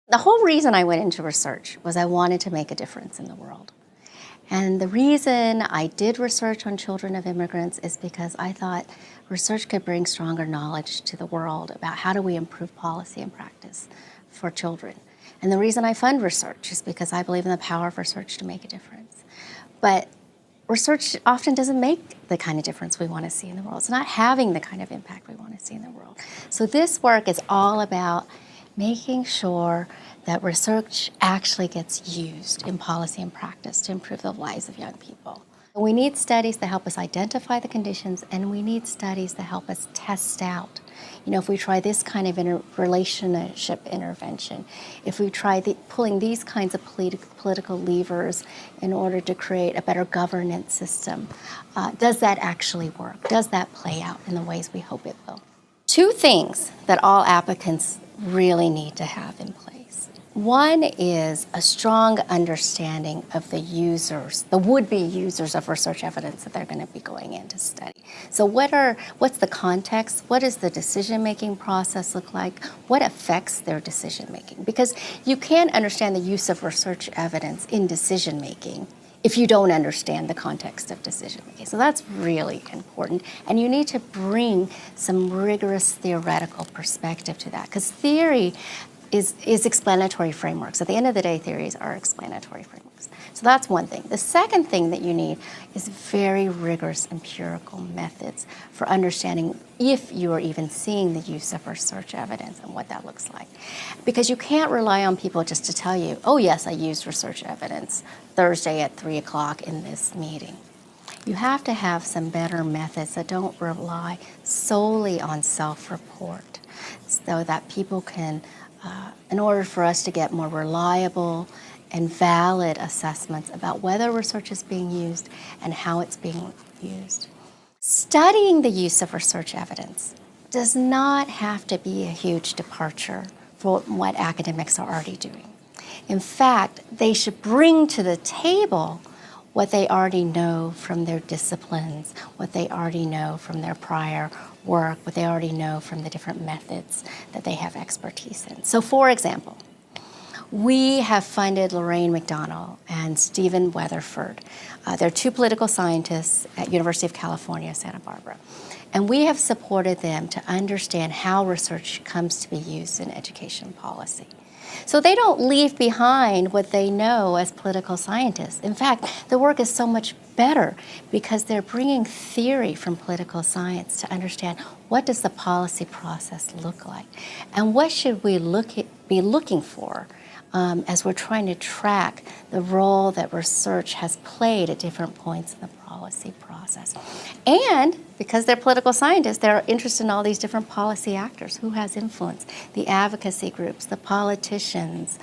The whole reason I went into research was I wanted to make a difference in the world. And the reason I did research on children of immigrants is because I thought research could bring stronger knowledge to the world about how do we improve policy and practice for children. And the reason I fund research is because I believe in the power of research to make a difference. But research often doesn't make the kind of difference we want to see in the world. It's not having the kind of impact we want to see in the world. So this work is all about making sure that research actually gets used in policy and practice to improve the lives of young people. We need studies that help us identify the conditions, and we need studies that help us test out. If we try this kind of relationship intervention, if we try pulling these kinds of political levers in order to create a better governance system, does that actually work? Does that play out in the ways we hope it will? Two things that all applicants really need to have in place. One is a strong understanding of the users, the would-be users of research evidence that they're going to be going in to study. So what's the context? What does the decision-making process look like? What affects their decision-making? Because you can't understand the use of research evidence in decision-making if you don't understand the context of decision-making. So that's really important. And you need to bring some rigorous theoretical perspective to that, because theory is explanatory frameworks. At the end of the day, theories are explanatory frameworks. So that's one thing. The second thing that you need is very rigorous empirical methods for understanding if you are even seeing the use of research evidence and what that looks like. Because you can't rely on people just to tell you, oh yes, I used research evidence Thursday at 3 o'clock in this meeting. You have to have some better methods that don't rely solely on self-report, so that people can, in order for us to get more reliable and valid assessments about whether research is being used and how it's being used. Studying the use of research evidence does not have to be a huge departure from what academics are already doing. In fact, they should bring to the table what they already know from their disciplines, what they already know from their prior work, what they already know from the different methods that they have expertise in. So for example, we have funded Lorraine McDonald and Stephen Weatherford. They're two political scientists at University of California, Santa Barbara. And we have supported them to understand how research comes to be used in education policy. So they don't leave behind what they know as political scientists. In fact, the work is so much better because they're bringing theory from political science to understand what does the policy process look like and what should we be looking for as we're trying to track the role that research has played at different points in the policy process. And because they're political scientists, they're interested in all these different policy actors. Who has influence? The advocacy groups, the politicians,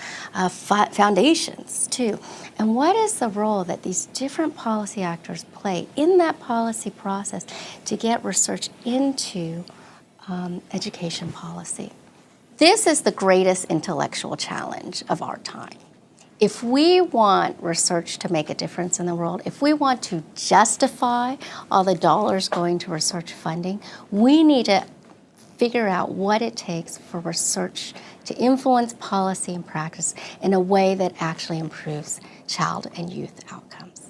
foundations too. And what is the role that these different policy actors play in that policy process to get research into education policy? This is the greatest intellectual challenge of our time. If we want research to make a difference in the world, if we want to justify all the dollars going to research funding, we need to figure out what it takes for research to influence policy and practice in a way that actually improves child and youth outcomes.